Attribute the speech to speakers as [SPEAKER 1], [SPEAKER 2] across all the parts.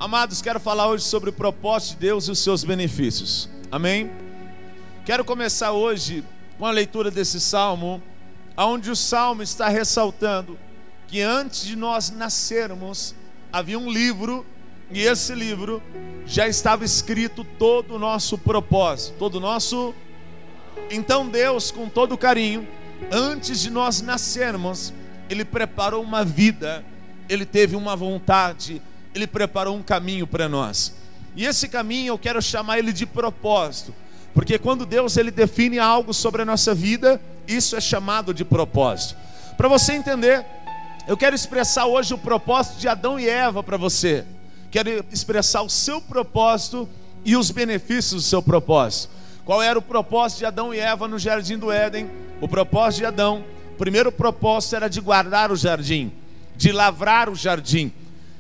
[SPEAKER 1] Amados, quero falar hoje sobre o propósito de Deus e os seus benefícios. Amém? Quero começar hoje com a leitura desse salmo, onde o salmo está ressaltando que antes de nós nascermos havia um livro, e esse livro já estava escrito todo o nosso propósito, todo o nosso... Então Deus, com todo carinho, antes de nós nascermos, Ele preparou uma vida, Ele teve uma vontade, Ele preparou um caminho para nós. E esse caminho eu quero chamar ele de propósito, porque quando Deus ele define algo sobre a nossa vida, isso é chamado de propósito. Para você entender, eu quero expressar hoje o propósito de Adão e Eva para você. Quero expressar o seu propósito e os benefícios do seu propósito. Qual era o propósito de Adão e Eva no jardim do Éden? O propósito de Adão, o primeiro propósito era de guardar o jardim, de lavrar o jardim.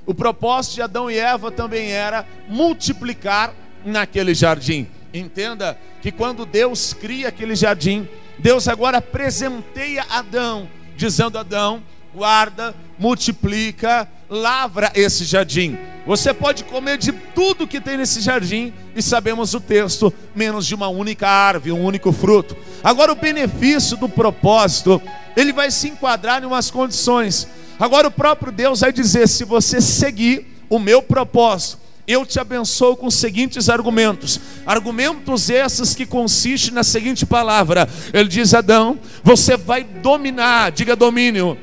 [SPEAKER 1] O propósito de Adão e Eva também era multiplicar naquele jardim. Entenda que quando Deus cria aquele jardim, Deus agora presenteia Adão, dizendo: Adão, guarda, multiplica, lavra esse jardim. Você pode comer de tudo que tem nesse jardim, e sabemos o texto, menos de uma única árvore, um único fruto. Agora o benefício do propósito, ele vai se enquadrar em umas condições. Agora o próprio Deus vai dizer: se você seguir o meu propósito, eu te abençoo com os seguintes argumentos. Argumentos esses que consistem na seguinte palavra. Ele diz: Adão, você vai dominar, diga domínio.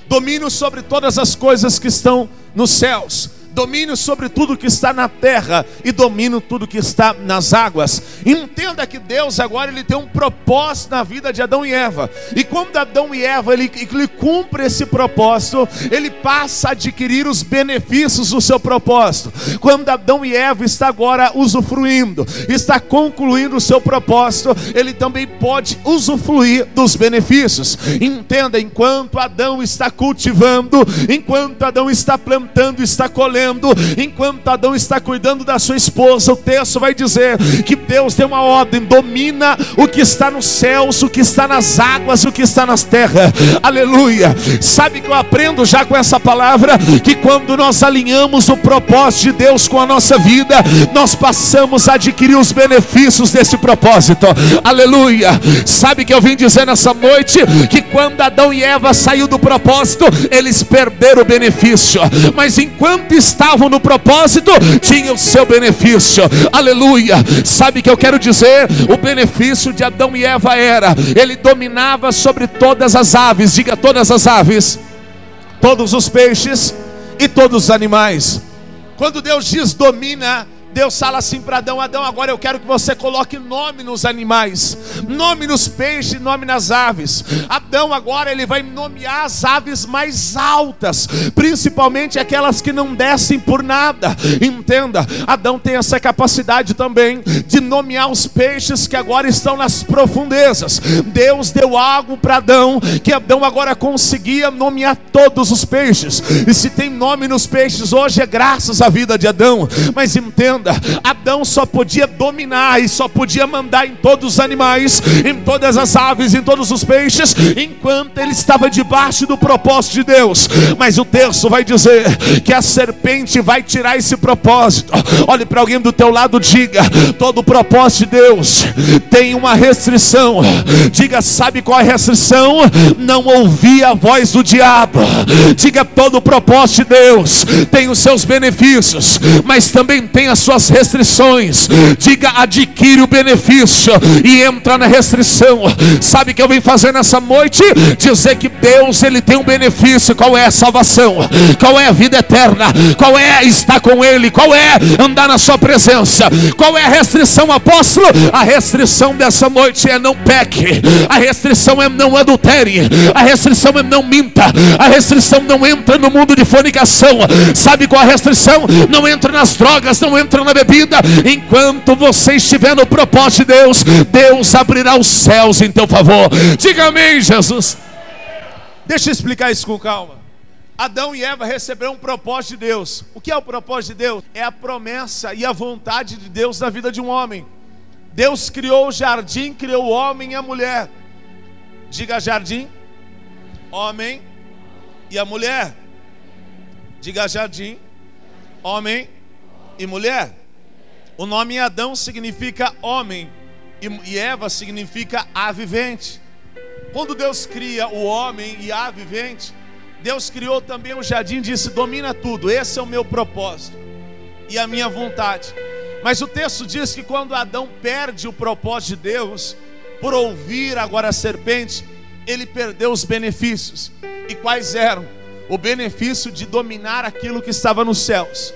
[SPEAKER 1] Domínio sobre todas as coisas que estão nos céus, domínio sobre tudo que está na terra e domínio tudo que está nas águas. Entenda que Deus agora ele tem um propósito na vida de Adão e Eva. E quando Adão e Eva ele cumpre esse propósito, ele passa a adquirir os benefícios do seu propósito. Quando Adão e Eva está agora usufruindo, está concluindo o seu propósito, ele também pode usufruir dos benefícios. Entenda, enquanto Adão está cultivando, enquanto Adão está plantando, está colhendo, enquanto Adão está cuidando da sua esposa, o texto vai dizer que Deus deu uma ordem: domina o que está nos céus, o que está nas águas, o que está nas terras. Aleluia. Sabe que eu aprendo já com essa palavra, que quando nós alinhamos o propósito de Deus com a nossa vida, nós passamos a adquirir os benefícios desse propósito. Aleluia. Sabe que eu vim dizer nessa noite, que quando Adão e Eva saiu do propósito, eles perderam o benefício, mas enquanto estavam no propósito, tinha o seu benefício. Aleluia. Sabe que eu quero dizer, o benefício de Adão e Eva era: ele dominava sobre todas as aves, diga todas as aves, todos os peixes e todos os animais. Quando Deus diz domina, Deus fala assim para Adão: Adão, agora eu quero que você coloque nome nos animais, nome nos peixes, nome nas aves. Adão agora ele vai nomear as aves mais altas, principalmente aquelas que não descem por nada. Entenda, Adão tem essa capacidade também de nomear os peixes que agora estão nas profundezas. Deus deu algo para Adão, que Adão agora conseguia nomear todos os peixes. E se tem nome nos peixes hoje, é graças à vida de Adão. Mas entenda, Adão só podia dominar e só podia mandar em todos os animais, em todas as aves, em todos os peixes, enquanto ele estava debaixo do propósito de Deus. Mas o texto vai dizer que a serpente vai tirar esse propósito. Olhe para alguém do teu lado, diga: todo o propósito de Deus tem uma restrição. Diga: sabe qual é a restrição? Não ouvir a voz do diabo. Diga: todo o propósito de Deus tem os seus benefícios, mas também tem as suas restrições. Diga: adquire o benefício e entra na restrição. Sabe o que eu vim fazer nessa noite? Dizer que Deus ele tem um benefício. Qual é a salvação? Qual é a vida eterna? Qual é estar com Ele? Qual é andar na sua presença? Qual é a restrição, apóstolo? A restrição dessa noite é: não peque. A restrição é: não adultere. A restrição é: não minta. A restrição: não entra no mundo de fornicação. Sabe qual é a restrição? Não entra nas drogas, não entra na bebida. Enquanto você estiver no propósito de Deus, Deus abrirá os céus em teu favor. Diga amém, Jesus. Deixa eu explicar isso com calma. Adão e Eva receberam um propósito de Deus. O que é o propósito de Deus? É a promessa e a vontade de Deus na vida de um homem. Deus criou o jardim, criou o homem e a mulher. Diga: jardim, homem e a mulher. Diga: jardim, homem e mulher. O nome Adão significa homem e Eva significa a vivente. Quando Deus cria o homem e a vivente, Deus criou também o jardim e disse: domina tudo, esse é o meu propósito e a minha vontade. Mas o texto diz que quando Adão perde o propósito de Deus, por ouvir agora a serpente, ele perdeu os benefícios. E quais eram? O benefício de dominar aquilo que estava nos céus,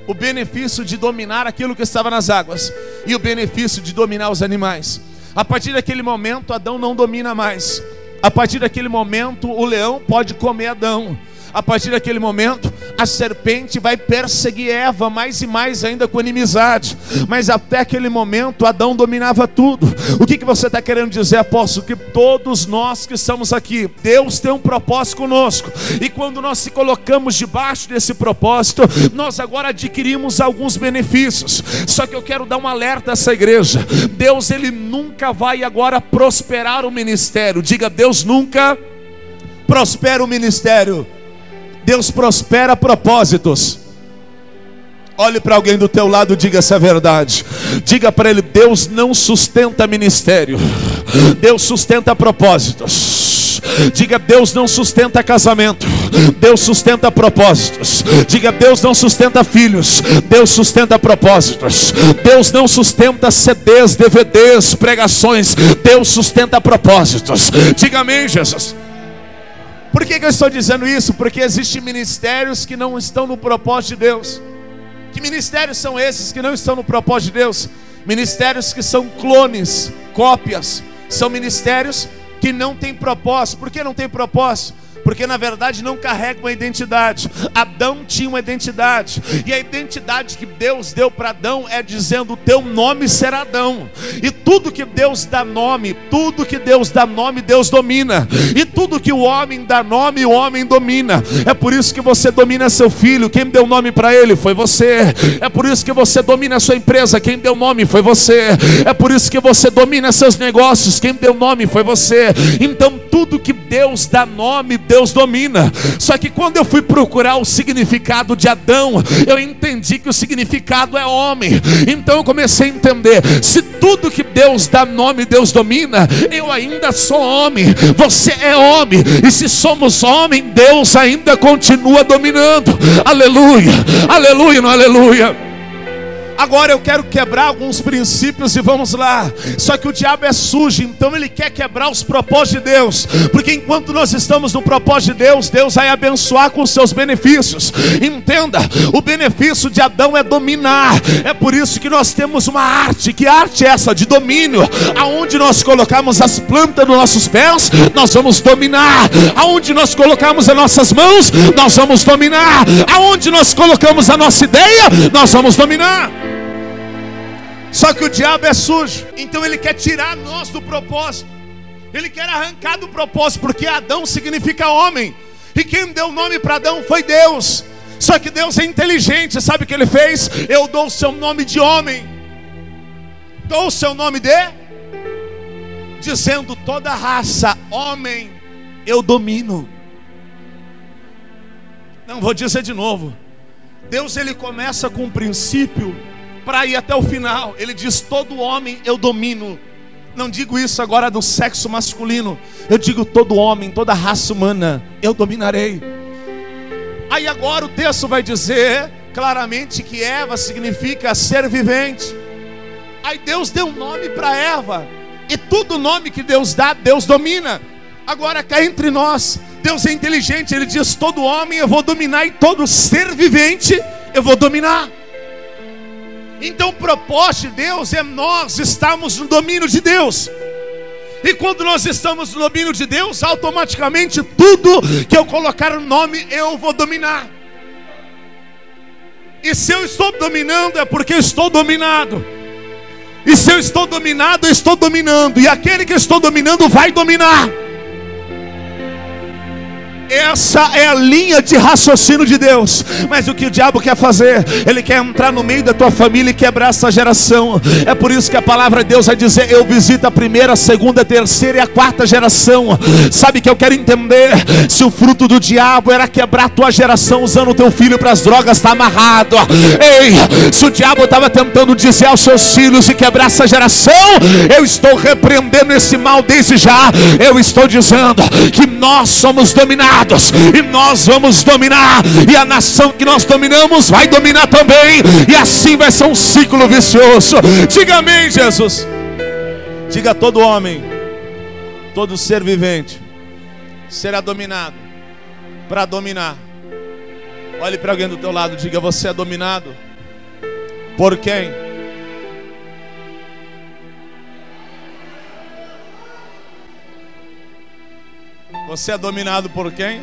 [SPEAKER 1] o benefício de dominar aquilo que estava nas águas, e o benefício de dominar os animais. A partir daquele momento, Adão não domina mais. A partir daquele momento, o leão pode comer Adão. A partir daquele momento, a serpente vai perseguir Eva mais e mais ainda com inimizade. Mas até aquele momento, Adão dominava tudo. O que você está querendo dizer, apóstolo? Que todos nós que estamos aqui, Deus tem um propósito conosco. E quando nós se colocamos debaixo desse propósito, nós agora adquirimos alguns benefícios. Só que eu quero dar um alerta a essa igreja. Deus, Ele nunca vai agora prosperar o ministério. Diga: Deus nunca prospera o ministério. Deus prospera propósitos. Olhe para alguém do teu lado e diga essa verdade. Diga para ele: Deus não sustenta ministério, Deus sustenta propósitos. Diga: Deus não sustenta casamento, Deus sustenta propósitos. Diga: Deus não sustenta filhos, Deus sustenta propósitos. Deus não sustenta CDs, DVDs, pregações, Deus sustenta propósitos. Diga amém, Jesus. Por que eu estou dizendo isso? Porque existem ministérios que não estão no propósito de Deus. Que ministérios são esses que não estão no propósito de Deus? Ministérios que são clones, cópias. São ministérios que não têm propósito. Por que não tem propósito? Porque na verdade não carregam uma identidade. Adão tinha uma identidade, e a identidade que Deus deu para Adão é dizendo: o teu nome será Adão. E tudo que Deus dá nome, tudo que Deus dá nome, Deus domina. E tudo que o homem dá nome, o homem domina. É por isso que você domina seu filho. Quem deu nome para ele foi você. É por isso que você domina a sua empresa. Quem deu nome foi você. É por isso que você domina seus negócios. Quem deu nome foi você. Então tudo que Deus dá nome, Deus domina. Só que quando eu fui procurar o significado de Adão, eu entendi que o significado é homem. Então eu comecei a entender: se tudo que Deus dá nome, Deus domina, eu ainda sou homem, você é homem. E se somos homem, Deus ainda continua dominando. Aleluia, aleluia, não aleluia. Agora eu quero quebrar alguns princípios e vamos lá. Só que o diabo é sujo, então ele quer quebrar os propósitos de Deus. Porque enquanto nós estamos no propósito de Deus, Deus vai abençoar com os seus benefícios. Entenda, o benefício de Adão é dominar. É por isso que nós temos uma arte. Que arte é essa? De domínio. Aonde nós colocamos as plantas dos nossos pés, nós vamos dominar. Aonde nós colocamos as nossas mãos, nós vamos dominar. Aonde nós colocamos a nossa ideia, nós vamos dominar. Só que o diabo é sujo, então ele quer tirar nós do propósito. Ele quer arrancar do propósito, porque Adão significa homem, e quem deu o nome para Adão foi Deus. Só que Deus é inteligente, sabe o que ele fez? Eu dou o seu nome de homem, dou o seu nome de, dizendo: toda raça, homem, eu domino. Não, vou dizer de novo. Deus, ele começa com um princípio para ir até o final. Ele diz: todo homem eu domino. Não digo isso agora do sexo masculino, eu digo todo homem, toda raça humana eu dominarei. Aí agora o texto vai dizer claramente que Eva significa ser vivente. Aí Deus deu um nome para Eva, e todo nome que Deus dá, Deus domina. Agora cá entre nós, Deus é inteligente. Ele diz: todo homem eu vou dominar, e todo ser vivente eu vou dominar. Então o propósito de Deus é nós estarmos no domínio de Deus. E quando nós estamos no domínio de Deus, automaticamente tudo que eu colocar no nome, eu vou dominar. E se eu estou dominando, é porque eu estou dominado. E se eu estou dominado, eu estou dominando. E aquele que eu estou dominando vai dominar. Essa é a linha de raciocínio de Deus. Mas o que o diabo quer fazer? Ele quer entrar no meio da tua família e quebrar essa geração. É por isso que a palavra de Deus vai dizer: eu visito a primeira, a segunda, a terceira e a quarta geração. Sabe que eu quero entender? Se o fruto do diabo era quebrar a tua geração usando o teu filho para as drogas, está amarrado. Ei, se o diabo estava tentando dizer aos seus filhos e quebrar essa geração, eu estou repreendendo esse mal desde já. Eu estou dizendo que nós somos dominados e nós vamos dominar, e a nação que nós dominamos vai dominar também, e assim vai ser um ciclo vicioso. Diga amém, Jesus. Diga: todo homem, todo ser vivente será dominado para dominar. Olhe para alguém do teu lado, diga: você é dominado por quem? Você é dominado por quem?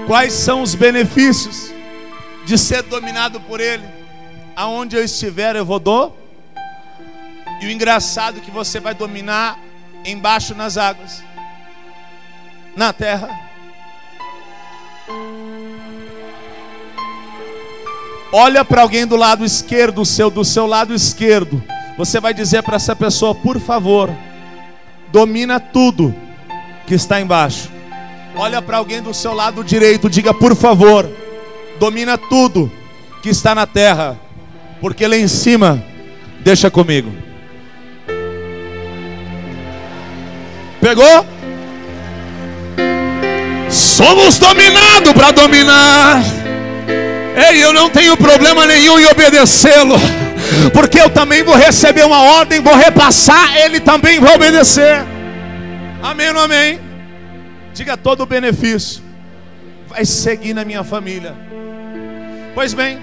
[SPEAKER 1] Quais são os benefícios de ser dominado por Ele? Aonde eu estiver eu vou E o engraçado é que você vai dominar embaixo nas águas, na terra. Olha para alguém do lado esquerdo do seu lado esquerdo. Você vai dizer para essa pessoa: por favor, domina tudo que está embaixo. Olha para alguém do seu lado direito, diga: por favor, domina tudo que está na terra, porque lá em cima, deixa comigo. Pegou? Somos dominados para dominar. Ei, eu não tenho problema nenhum em obedecê-lo, porque eu também vou receber uma ordem, vou repassar, ele também vai obedecer. Amém ou não amém? Diga: todo benefício vai seguir na minha família. Pois bem,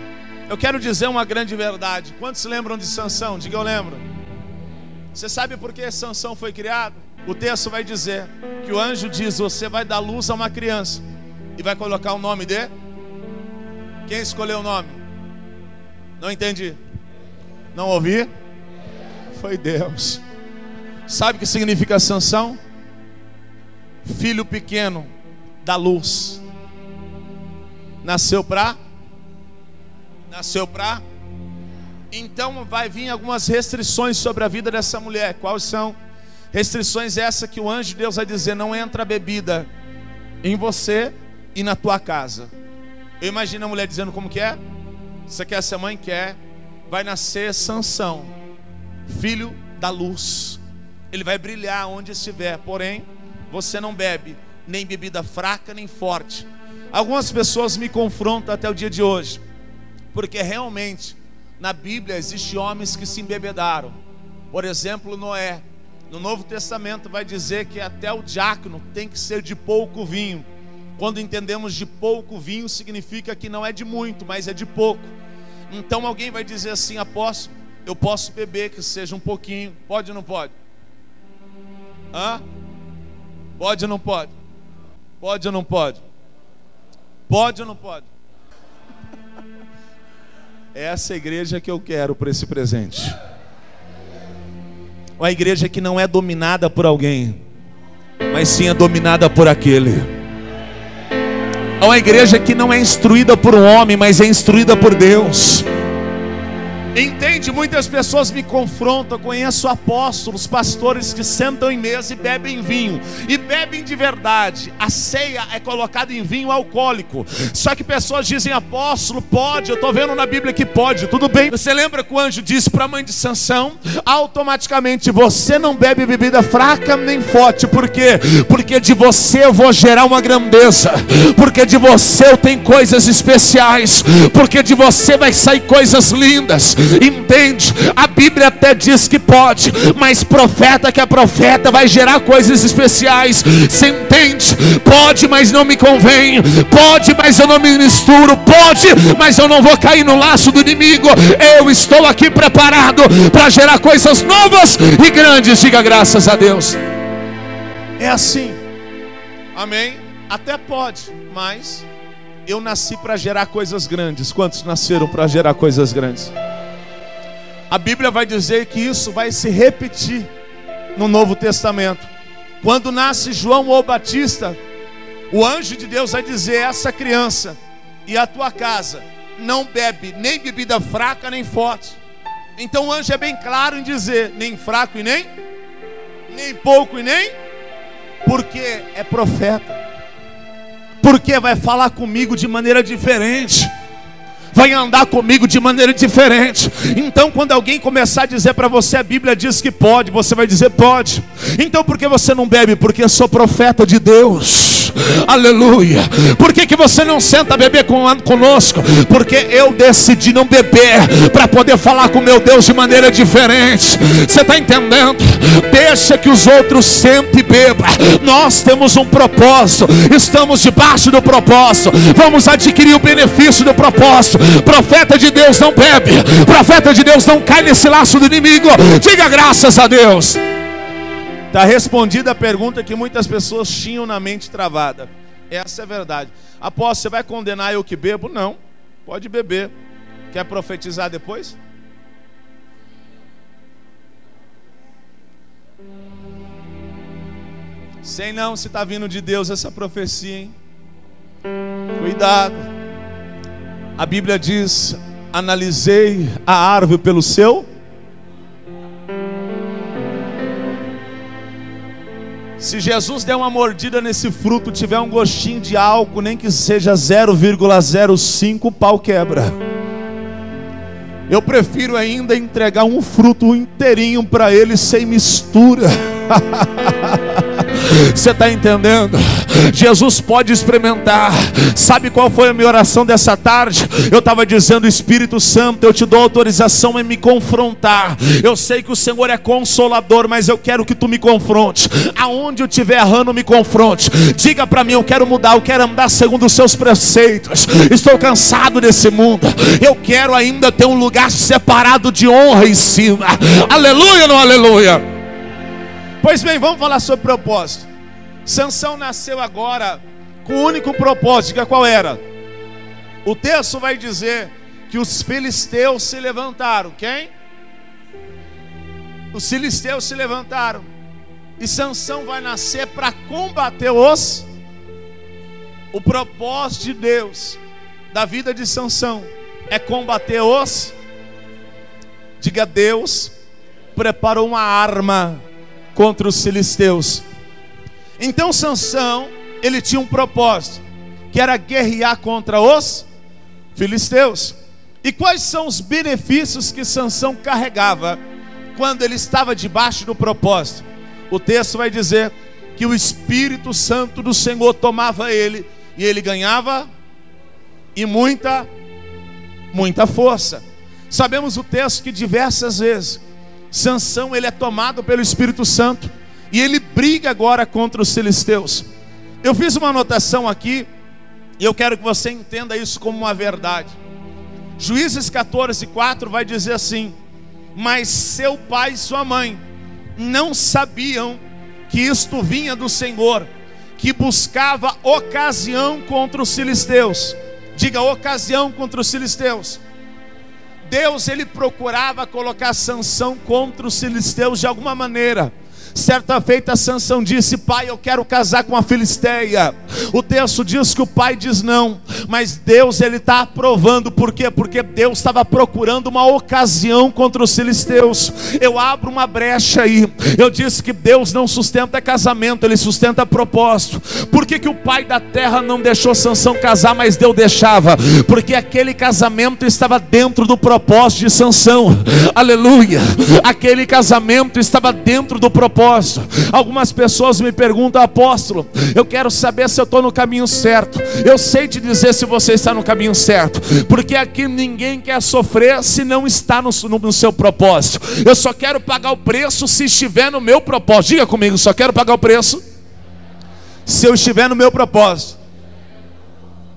[SPEAKER 1] eu quero dizer uma grande verdade. Quantos lembram de Sansão? Diga: eu lembro. Você sabe por que Sansão foi criado? O texto vai dizer que o anjo diz: você vai dar luz a uma criança e vai colocar o nome de... Quem escolheu o nome? Não entendi. Não ouvi? Foi Deus. Sabe o que significa Sansão? Filho pequeno da luz. Nasceu pra? Então vai vir algumas restrições sobre a vida dessa mulher. Quais são? Restrições essas que o anjo de Deus vai dizer: não entra bebida em você e na tua casa. Eu imagino a mulher dizendo: como que é? Você quer ser mãe? Quer. Vai nascer Sansão, filho da luz. Ele vai brilhar onde estiver. Porém, você não bebe nem bebida fraca nem forte. Algumas pessoas me confrontam até o dia de hoje, porque realmente na Bíblia existem homens que se embebedaram. Por exemplo, Noé. No Novo Testamento vai dizer que até o diácono tem que ser de pouco vinho. Quando entendemos de pouco vinho, significa que não é de muito, mas é de pouco. Então alguém vai dizer assim: apóstolo, eu posso beber que seja um pouquinho. Pode ou não pode? Pode ou não pode? Pode ou não pode? Pode ou não pode? Essa é a igreja que eu quero para esse presente. Uma igreja que não é dominada por alguém, mas sim é dominada por aquele. É uma igreja que não é instruída por um homem, mas é instruída por Deus. Entende? Muitas pessoas me confrontam. Conheço apóstolos, pastores que sentam em mesa e bebem vinho, e bebem de verdade. A ceia é colocada em vinho alcoólico. Só que pessoas dizem: apóstolo, pode. Eu estou vendo na Bíblia que pode. Tudo bem. Você lembra que o anjo disse para a mãe de Sansão: automaticamente você não bebe bebida fraca nem forte. Por quê? Porque de você eu vou gerar uma grandeza, porque de você eu tenho coisas especiais, porque de você vai sair coisas lindas. Entende? A Bíblia até diz que pode, mas profeta que é profeta vai gerar coisas especiais. Você entende? Pode, mas não me convém. Pode, mas eu não me misturo. Pode, mas eu não vou cair no laço do inimigo. Eu estou aqui preparado para gerar coisas novas e grandes. Diga graças a Deus. É assim. Amém? Até pode, mas eu nasci para gerar coisas grandes. Quantos nasceram para gerar coisas grandes? A Bíblia vai dizer que isso vai se repetir no Novo Testamento. Quando nasce João o Batista, o anjo de Deus vai dizer: essa criança e a tua casa não bebe nem bebida fraca nem forte. Então o anjo é bem claro em dizer: nem fraco e nem pouco e nem, porque é profeta, porque vai falar comigo de maneira diferente, vai andar comigo de maneira diferente. Então quando alguém começar a dizer para você: a Bíblia diz que pode, você vai dizer: pode. Então por que você não bebe? Porque eu sou profeta de Deus. Aleluia. Por que você não senta a beber conosco? Porque eu decidi não beber para poder falar com meu Deus de maneira diferente. Você está entendendo? Deixa que os outros sentem e bebam. Nós temos um propósito, estamos debaixo do propósito, vamos adquirir o benefício do propósito. Profeta de Deus não bebe, profeta de Deus não cai nesse laço do inimigo. Diga graças a Deus. Está respondida a pergunta que muitas pessoas tinham na mente travada. Essa é a verdade. Apóstolo, você vai condenar eu que bebo? Não, pode beber. Quer profetizar depois? Sei não se está vindo de Deus essa profecia, hein? Cuidado. A Bíblia diz: analisei a árvore pelo seu. Se Jesus der uma mordida nesse fruto, tiver um gostinho de álcool, nem que seja 0,05, o pau quebra. Eu prefiro ainda entregar um fruto inteirinho para ele, sem mistura. Você está entendendo? Jesus pode experimentar. Sabe qual foi a minha oração dessa tarde? Eu estava dizendo: Espírito Santo, eu te dou autorização em me confrontar. Eu sei que o Senhor é consolador, mas eu quero que tu me confronte. Aonde eu estiver errando, me confronte. Diga para mim: eu quero mudar, eu quero andar segundo os seus preceitos. Estou cansado desse mundo. Eu quero ainda ter um lugar separado de honra em cima. Aleluia ou não aleluia? Pois bem, vamos falar sobre propósito. Sansão nasceu agora com o único propósito. Diga qual era. O texto vai dizer que os filisteus se levantaram. Quem? Os filisteus se levantaram. E Sansão vai nascer para combater o propósito de Deus da vida de Sansão é combater diga: Deus preparou uma arma contra os filisteus. Então Sansão, ele tinha um propósito, que era guerrear contra os filisteus. E quais são os benefícios que Sansão carregava quando ele estava debaixo do propósito? O texto vai dizer que o Espírito Santo do Senhor tomava ele, e ele ganhava e muita força. Sabemos o texto que diversas vezes Sansão, ele é tomado pelo Espírito Santo e ele briga agora contra os filisteus. Eu fiz uma anotação aqui e eu quero que você entenda isso como uma verdade. Juízes 14:4 vai dizer assim: mas seu pai e sua mãe não sabiam que isto vinha do Senhor, que buscava ocasião contra os filisteus. Diga: ocasião contra os filisteus. Deus, ele procurava colocar Sansão contra os filisteus de alguma maneira. Certa feita Sansão disse: pai, eu quero casar com a filisteia. O texto diz que o pai diz não, mas Deus, ele está aprovando. Por quê? Porque Deus estava procurando uma ocasião contra os filisteus. Eu abro uma brecha aí. Eu disse que Deus não sustenta casamento, ele sustenta propósito. Por que o pai da terra não deixou Sansão casar, mas Deus deixava? Porque aquele casamento estava dentro do propósito de Sansão. Aleluia. Aquele casamento estava dentro do propósito. Algumas pessoas me perguntam: apóstolo, eu quero saber se eu estou no caminho certo. Eu sei te dizer se você está no caminho certo, porque aqui ninguém quer sofrer se não está no seu propósito. Eu só quero pagar o preço se estiver no meu propósito. Diga comigo: só quero pagar o preço se eu estiver no meu propósito.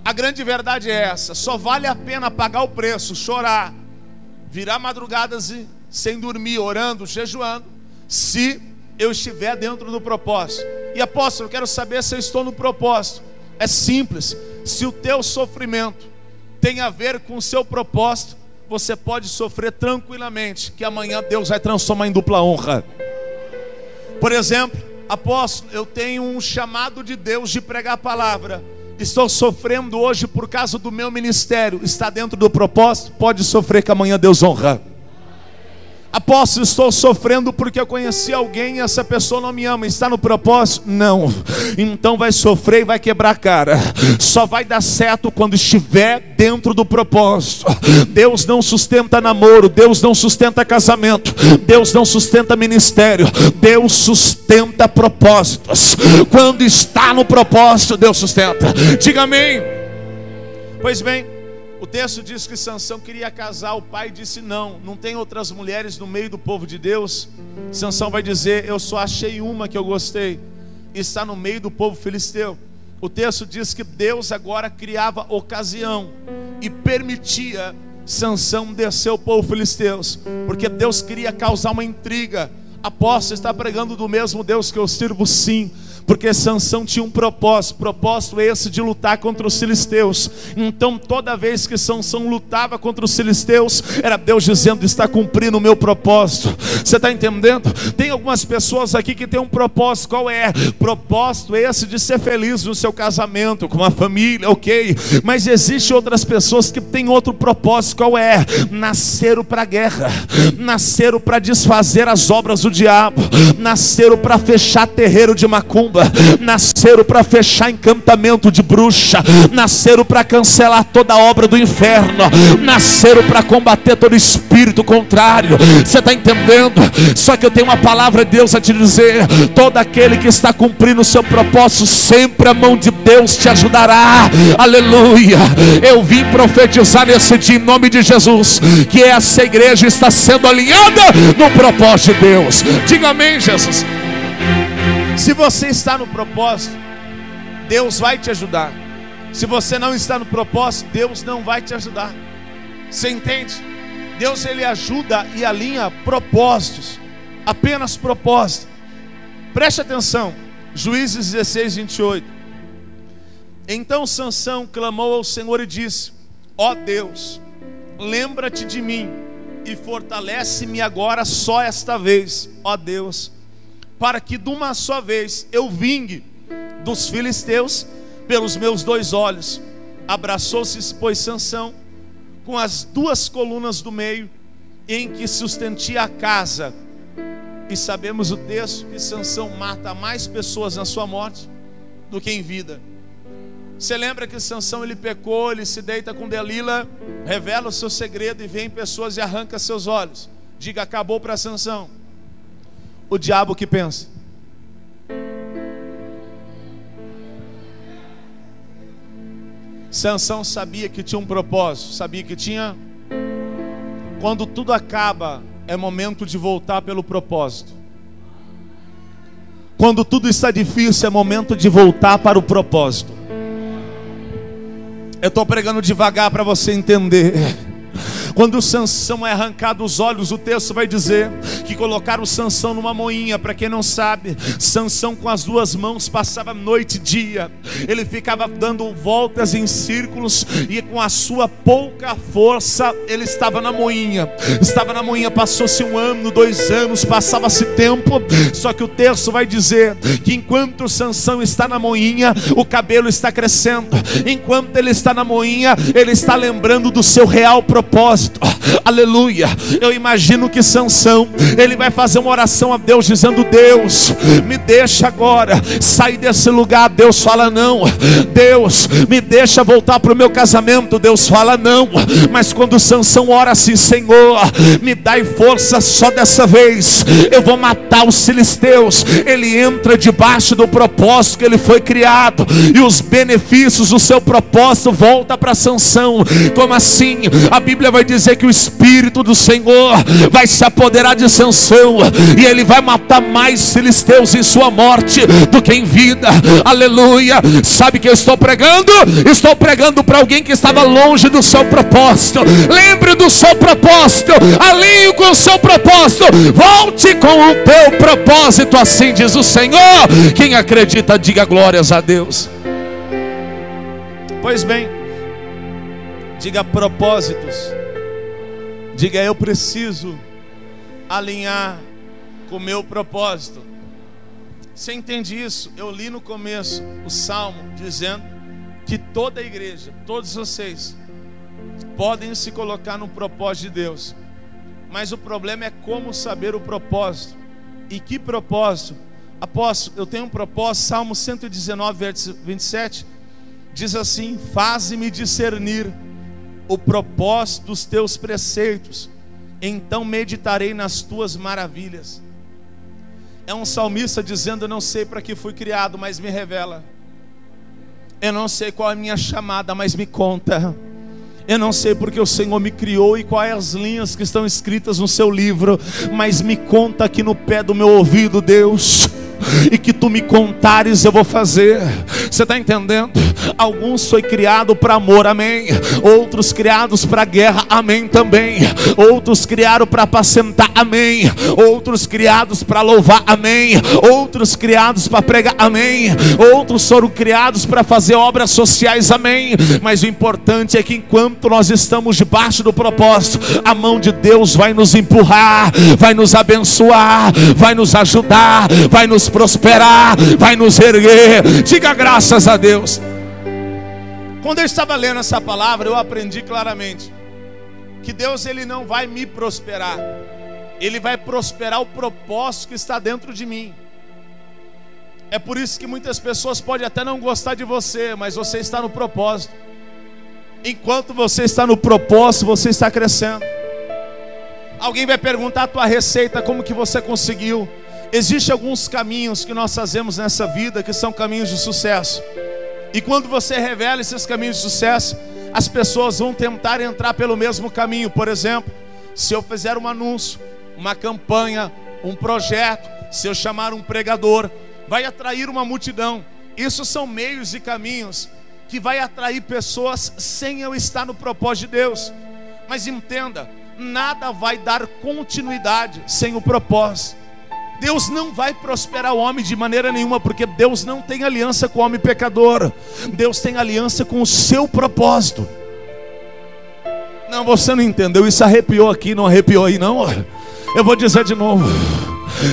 [SPEAKER 1] A grande verdade é essa: só vale a pena pagar o preço, chorar, virar madrugadas e sem dormir, orando, jejuando, se eu estiver dentro do propósito. E apóstolo, eu quero saber se eu estou no propósito. É simples: se o teu sofrimento tem a ver com o seu propósito, você pode sofrer tranquilamente, que amanhã Deus vai transformar em dupla honra. Por exemplo, apóstolo, eu tenho um chamado de Deus de pregar a palavra. Estou sofrendo hoje por causa do meu ministério. Está dentro do propósito? Pode sofrer, que amanhã Deus honra. Apóstolo, estou sofrendo porque eu conheci alguém e essa pessoa não me ama. Está no propósito? Não. Então vai sofrer e vai quebrar a cara. Só vai dar certo quando estiver dentro do propósito. Deus não sustenta namoro, Deus não sustenta casamento, Deus não sustenta ministério, Deus sustenta propósitos. Quando está no propósito, Deus sustenta. Diga amém. Pois bem, o texto diz que Sansão queria casar, o pai disse não tem outras mulheres no meio do povo de Deus. Sansão vai dizer, eu só achei uma que eu gostei, está no meio do povo filisteu. O texto diz que Deus agora criava ocasião e permitia Sansão descer o povo filisteus, porque Deus queria causar uma intriga. Apóstolo, está pregando do mesmo Deus que eu sirvo? Sim, porque Sansão tinha um propósito esse de lutar contra os filisteus. Então toda vez que Sansão lutava contra os filisteus, era Deus dizendo, está cumprindo o meu propósito. Você está entendendo? Tem algumas pessoas aqui que tem um propósito. Qual é? Propósito esse de ser feliz no seu casamento, com a família, ok. Mas existe outras pessoas que têm outro propósito. Qual é? Nasceram para a guerra, nasceram para desfazer as obras do diabo, nasceram para fechar terreiro de macumba, nasceram para fechar encantamento de bruxa, nasceram para cancelar toda a obra do inferno, nasceram para combater todo espírito contrário. Você está entendendo? Só que eu tenho uma palavra de Deus a te dizer: todo aquele que está cumprindo o seu propósito, sempre a mão de Deus te ajudará. Aleluia. Eu vim profetizar nesse dia, em nome de Jesus, que essa igreja está sendo alinhada no propósito de Deus. Diga amém, Jesus. Se você está no propósito, Deus vai te ajudar. Se você não está no propósito, Deus não vai te ajudar. Você entende? Deus, ele ajuda e alinha propósitos, apenas propósito. Preste atenção, Juízes 16, 28. Então Sansão clamou ao Senhor e disse: ó Deus, lembra-te de mim e fortalece-me agora só esta vez, ó Deus, para que de uma só vez eu vingue dos filisteus pelos meus 2 olhos. Abraçou-se, pois, Sansão com as 2 colunas do meio em que sustentia a casa. E sabemos o texto que Sansão mata mais pessoas na sua morte do que em vida. Você lembra que Sansão, ele pecou, ele se deita com Delila, revela o seu segredo e vem pessoas e arranca seus olhos. Diga, acabou para Sansão. O diabo que pensa: Sansão sabia que tinha um propósito, sabia que tinha. Quando tudo acaba, é momento de voltar pelo propósito. Quando tudo está difícil, é momento de voltar para o propósito. Eu estou pregando devagar para você entender. Quando Sansão é arrancado os olhos, o texto vai dizer que colocaram Sansão numa moinha. Para quem não sabe, Sansão com as 2 mãos passava noite e dia. Ele ficava dando voltas em círculos e com a sua pouca força ele estava na moinha. Passou-se 1 ano, 2 anos, passava-se tempo. Só que o texto vai dizer que enquanto Sansão está na moinha, o cabelo está crescendo. Enquanto ele está na moinha, ele está lembrando do seu real propósito. Aleluia. Eu imagino que Sansão, ele vai fazer uma oração a Deus dizendo: Deus, me deixa agora sair desse lugar. Deus fala não. Deus, me deixa voltar para o meu casamento. Deus fala não. Mas quando Sansão ora assim: Senhor, me dai força só dessa vez, eu vou matar os filisteus. Ele entra debaixo do propósito que ele foi criado, e os benefícios do seu propósito volta para Sansão. Como assim? A Bíblia vai dizer que o Espírito do Senhor vai se apoderar de Sansão, e ele vai matar mais filisteus em sua morte do que em vida. Aleluia. Sabe que eu estou pregando? Estou pregando para alguém que estava longe do seu propósito. Lembre do seu propósito, alinhe com o seu propósito, volte com o teu propósito, assim diz o Senhor. Quem acredita, diga glórias a Deus. Pois bem, diga propósitos Diga: eu preciso alinhar com o meu propósito. Você entende isso? Eu li no começo o Salmo dizendo que toda a igreja, todos vocês, podem se colocar no propósito de Deus. Mas o problema é como saber o propósito. E que propósito? Apóstolo, eu tenho um propósito. Salmo 119, verso 27 diz assim: faze-me discernir o propósito dos teus preceitos, então meditarei nas tuas maravilhas. É um salmista dizendo: eu não sei para que fui criado, mas me revela. Eu não sei qual é a minha chamada, mas me conta. Eu não sei porque o Senhor me criou e quais as linhas que estão escritas no seu livro, mas me conta aqui no pé do meu ouvido, Deus. E que tu me contares eu vou fazer. Você está entendendo? Alguns foi criado para amor, amém. Outros criados para guerra, amém também. Outros criaram para apacentar, amém. Outros criados para louvar, amém. Outros criados para pregar, amém. Outros foram criados para fazer obras sociais, amém. Mas o importante é que enquanto nós estamos debaixo do propósito, a mão de Deus vai nos empurrar, vai nos abençoar, vai nos ajudar, vai nos prosperar, vai nos erguer. Diga graças a Deus. Quando eu estava lendo essa palavra, eu aprendi claramente que Deus, Ele não vai me prosperar, Ele vai prosperar o propósito que está dentro de mim. É por isso que muitas pessoas podem até não gostar de você, mas você está no propósito. Enquanto você está no propósito, você está crescendo. Alguém vai perguntar a tua receita, como que você conseguiu? Existem alguns caminhos que nós fazemos nessa vida que são caminhos de sucesso. E quando você revela esses caminhos de sucesso, as pessoas vão tentar entrar pelo mesmo caminho. Por exemplo, se eu fizer um anúncio, uma campanha, um projeto, se eu chamar um pregador, vai atrair uma multidão. Isso são meios e caminhos que vai atrair pessoas sem eu estar no propósito de Deus. Mas entenda, nada vai dar continuidade sem o propósito. Deus não vai prosperar o homem de maneira nenhuma, porque Deus não tem aliança com o homem pecador. Deus tem aliança com o seu propósito. Não, você não entendeu, isso arrepiou aqui, não arrepiou aí não? Eu vou dizer de novo.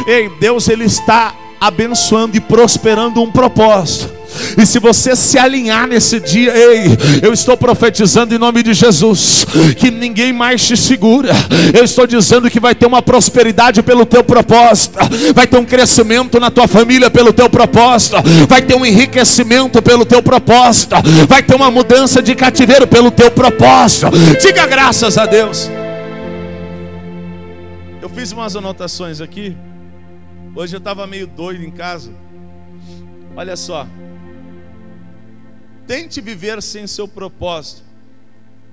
[SPEAKER 1] Ei, Deus, Ele está abençoando e prosperando um propósito. E se você se alinhar nesse dia, ei, eu estou profetizando em nome de Jesus que ninguém mais te segura. Eu estou dizendo que vai ter uma prosperidade pelo teu propósito, vai ter um crescimento na tua família pelo teu propósito, vai ter um enriquecimento pelo teu propósito, vai ter uma mudança de cativeiro pelo teu propósito. Diga graças a Deus. Eu fiz umas anotações aqui. Hoje eu estava meio doido em casa. Olha só. Tente viver sem seu propósito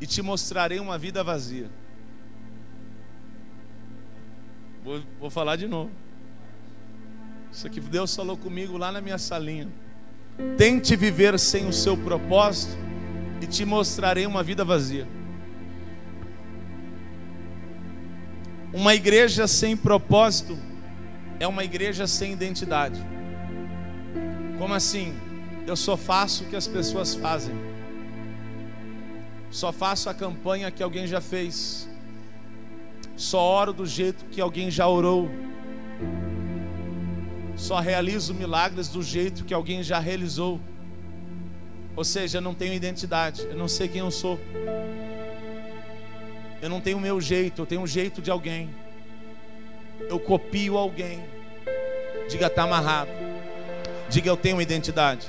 [SPEAKER 1] e te mostrarei uma vida vazia. Vou falar de novo. Isso aqui Deus falou comigo lá na minha salinha. Tente viver sem o seu propósito e te mostrarei uma vida vazia. Uma igreja sem propósito é uma igreja sem identidade. Como assim? Eu só faço o que as pessoas fazem. Só faço a campanha que alguém já fez. Só oro do jeito que alguém já orou. Só realizo milagres do jeito que alguém já realizou. Ou seja, eu não tenho identidade. Eu não sei quem eu sou. Eu não tenho o meu jeito. Eu tenho o jeito de alguém. Eu copio alguém. Diga, está amarrado. Diga, eu tenho uma identidade.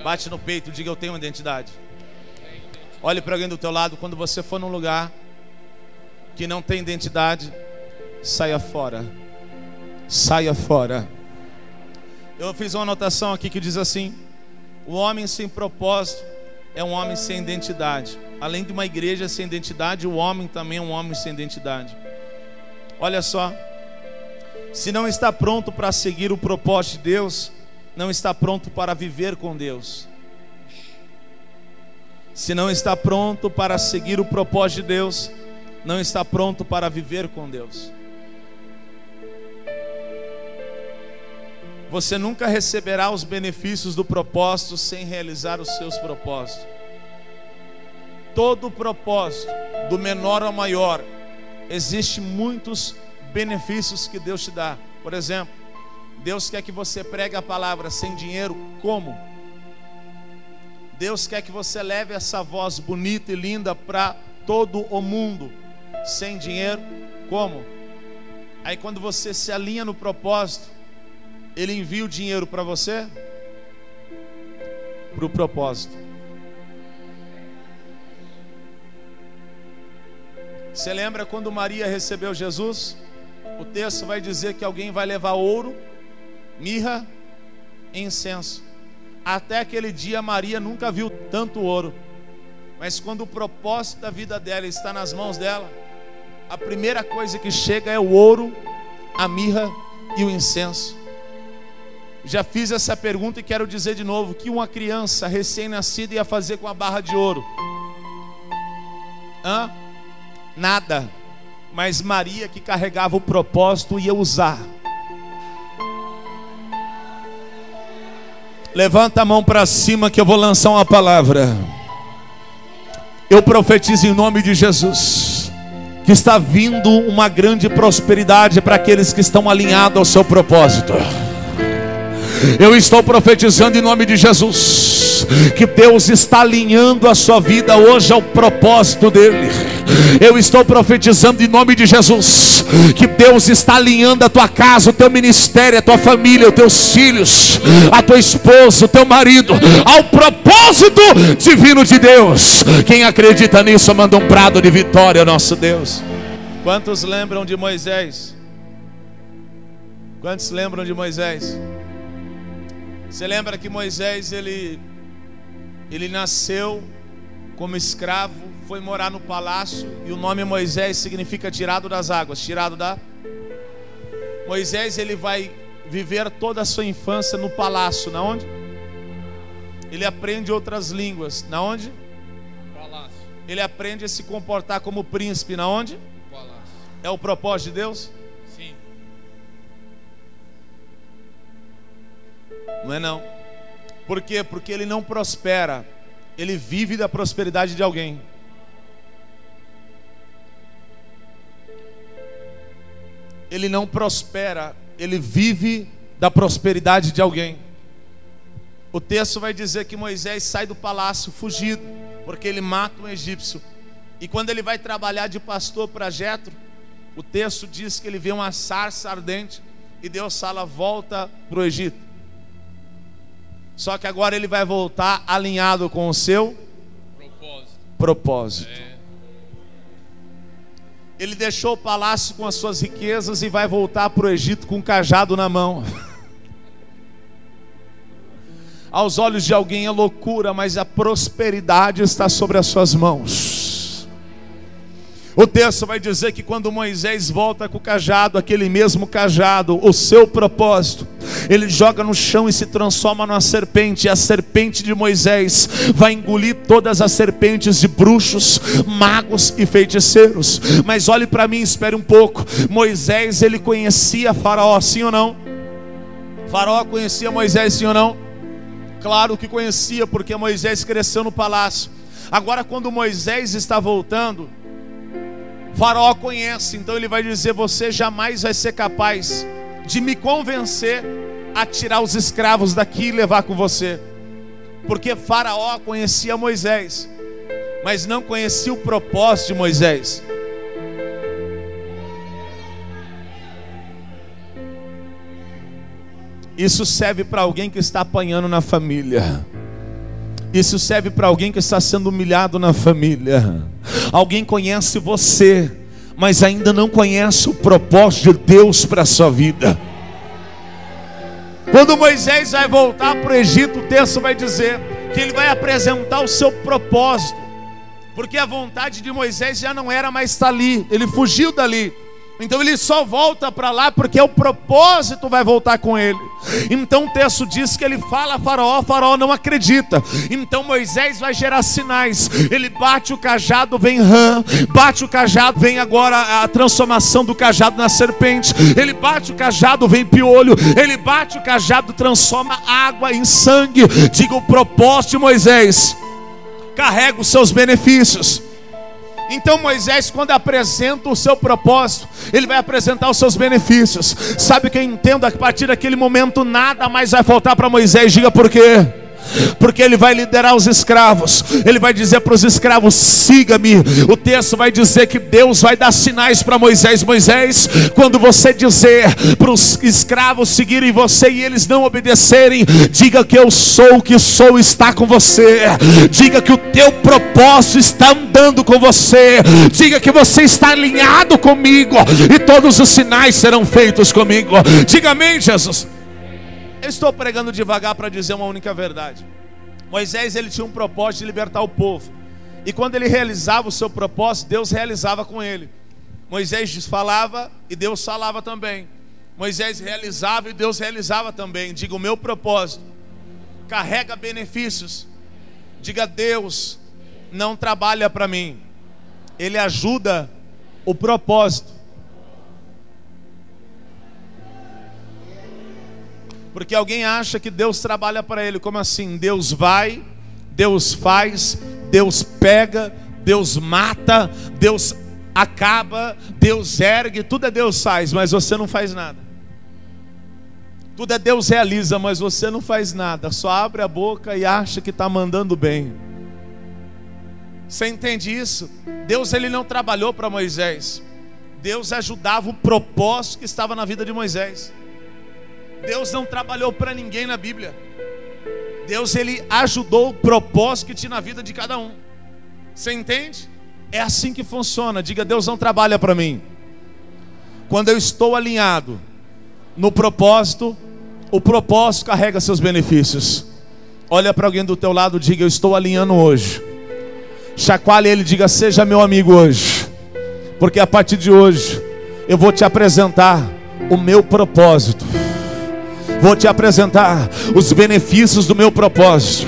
[SPEAKER 1] Bate no peito, diga, eu tenho uma identidade. Olhe para alguém do teu lado. Quando você for num lugar que não tem identidade, saia fora. Saia fora. Eu fiz uma anotação aqui que diz assim: o homem sem propósito é um homem sem identidade. Além de uma igreja sem identidade, o homem também é um homem sem identidade. Olha só. Se não está pronto para seguir o propósito de Deus, não está pronto para viver com Deus. Se não está pronto para seguir o propósito de Deus, não está pronto para viver com Deus. Você nunca receberá os benefícios do propósito sem realizar os seus propósitos. Todo propósito, do menor ao maior, existem muitos benefícios que Deus te dá. Por exemplo, Deus quer que você pregue a palavra sem dinheiro. Como? Deus quer que você leve essa voz bonita e linda para todo o mundo sem dinheiro. Como? Aí quando você se alinha no propósito, Ele envia o dinheiro para você, para o propósito. Você lembra quando Maria recebeu Jesus? O texto vai dizer que alguém vai levar ouro, mirra e incenso. Até aquele dia Maria nunca viu tanto ouro. Mas quando o propósito da vida dela está nas mãos dela, a primeira coisa que chega é o ouro, a mirra e o incenso. Já fiz essa pergunta e quero dizer de novo: que uma criança recém-nascida ia fazer com a barra de ouro? Nada. Mas Maria, que carregava o propósito, ia usar. Levanta a mão para cima que eu vou lançar uma palavra. Eu profetizo em nome de Jesus que está vindo uma grande prosperidade para aqueles que estão alinhados ao seu propósito. Eu estou profetizando em nome de Jesus que Deus está alinhando a sua vida hoje ao propósito dele. Eu estou profetizando em nome de Jesus que Deus está alinhando a tua casa, o teu ministério, a tua família, os teus filhos, a tua esposa, o teu marido, ao propósito divino de Deus. Quem acredita nisso, manda um brado de vitória ao nosso Deus. Quantos lembram de Moisés? Quantos lembram de Moisés? Você lembra que Moisés, ele nasceu como escravo, foi morar no palácio, e o nome Moisés significa tirado das águas, tirado da... Moisés, ele vai viver toda a sua infância no palácio. Na onde? Ele aprende outras línguas. Na onde? Palácio. Ele aprende a se comportar como príncipe. Na onde? Palácio. É o propósito de Deus? Sim. Não é não. Por quê? Porque ele não prospera, ele vive da prosperidade de alguém. Ele não prospera, ele vive da prosperidade de alguém. O texto vai dizer que Moisés sai do palácio fugido, porque ele mata um egípcio. E quando ele vai trabalhar de pastor para Jetro, o texto diz que ele vê uma sarça ardente, e Deus fala: volta para o Egito. Só que agora ele vai voltar alinhado com o seu propósito. Ele deixou o palácio com as suas riquezas e vai voltar para o Egito com um cajado na mão. Aos olhos de alguém é loucura, mas a prosperidade está sobre as suas mãos. O texto vai dizer que quando Moisés volta com o cajado, aquele mesmo cajado, o seu propósito, ele joga no chão e se transforma numa serpente. E a serpente de Moisés vai engolir todas as serpentes de bruxos, magos e feiticeiros. Mas olhe para mim, espere um pouco. Moisés, ele conhecia Faraó, sim ou não? Faraó conhecia Moisés, sim ou não? Claro que conhecia, porque Moisés cresceu no palácio. Agora, quando Moisés está voltando, Faraó conhece, então ele vai dizer: você jamais vai ser capaz de me convencer a tirar os escravos daqui e levar com você. Porque Faraó conhecia Moisés, mas não conhecia o propósito de Moisés. Isso serve para alguém que está apanhando na família. Isso serve para alguém que está sendo humilhado na família. Alguém conhece você, mas ainda não conhece o propósito de Deus para a sua vida. Quando Moisés vai voltar para o Egito, o texto vai dizer que ele vai apresentar o seu propósito, porque a vontade de Moisés já não era mais estar ali, ele fugiu dali. Então ele só volta para lá porque o propósito vai voltar com ele. Então o texto diz que ele fala a Faraó, Faraó não acredita. Então Moisés vai gerar sinais. Ele bate o cajado, vem rã. Bate o cajado, vem agora a transformação do cajado na serpente. Ele bate o cajado, vem piolho. Ele bate o cajado, transforma água em sangue. Diga: o propósito de Moisés carrega os seus benefícios. Então Moisés, quando apresenta o seu propósito, ele vai apresentar os seus benefícios. Sabe que eu entendo? A partir daquele momento nada mais vai faltar para Moisés. Diga por quê? Porque ele vai liderar os escravos. Ele vai dizer para os escravos: siga-me. O texto vai dizer que Deus vai dar sinais para Moisés. Moisés, quando você dizer para os escravos seguirem você e eles não obedecerem, diga que eu sou o que sou, está com você. Diga que o teu propósito está andando com você. Diga que você está alinhado comigo e todos os sinais serão feitos comigo. Diga amém, Jesus. Eu estou pregando devagar para dizer uma única verdade. Moisés, ele tinha um propósito de libertar o povo. E quando ele realizava o seu propósito, Deus realizava com ele. Moisés falava e Deus falava também. Moisés realizava e Deus realizava também. Diga: o meu propósito carrega benefícios. Diga: Deus não trabalha para mim, Ele ajuda o propósito. Porque alguém acha que Deus trabalha para ele. Como assim? Deus vai, Deus faz, Deus pega, Deus mata, Deus acaba, Deus ergue. Tudo é Deus faz, mas você não faz nada. Tudo é Deus realiza, mas você não faz nada. Só abre a boca e acha que está mandando bem. Você entende isso? Deus, ele não trabalhou para Moisés. Deus ajudava o propósito que estava na vida de Moisés. Deus não trabalhou para ninguém na Bíblia. Deus, ele ajudou o propósito que tinha na vida de cada um. Você entende? É assim que funciona. Diga: Deus não trabalha para mim. Quando eu estou alinhado no propósito, o propósito carrega seus benefícios. Olha para alguém do teu lado, diga: eu estou alinhando hoje. Chacoalhe ele, diga: seja meu amigo hoje. Porque a partir de hoje eu vou te apresentar o meu propósito. Vou te apresentar os benefícios do meu propósito.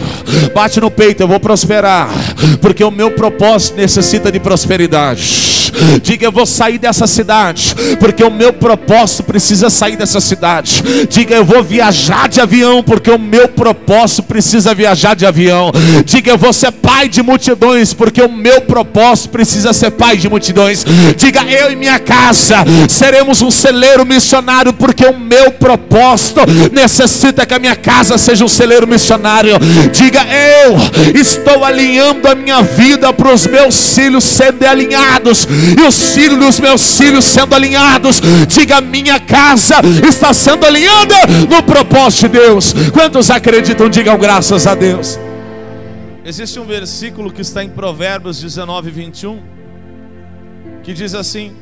[SPEAKER 1] Bate no peito: eu vou prosperar, porque o meu propósito necessita de prosperidade. Diga: eu vou sair dessa cidade, porque o meu propósito precisa sair dessa cidade. Diga: eu vou viajar de avião, porque o meu propósito precisa viajar de avião. Diga: eu vou ser pai de multidões, porque o meu propósito precisa ser pai de multidões. Diga: eu e minha casa seremos um celeiro missionário, porque o meu propósito necessita que a minha casa seja um celeiro missionário. Diga: eu estou alinhando a minha vida para os meus filhos serem alinhados, e os filhos dos meus filhos sendo alinhados. Diga: minha casa está sendo alinhada no propósito de Deus. Quantos acreditam? Digam graças a Deus. Existe um versículo que está em Provérbios 19, 21, que diz assim: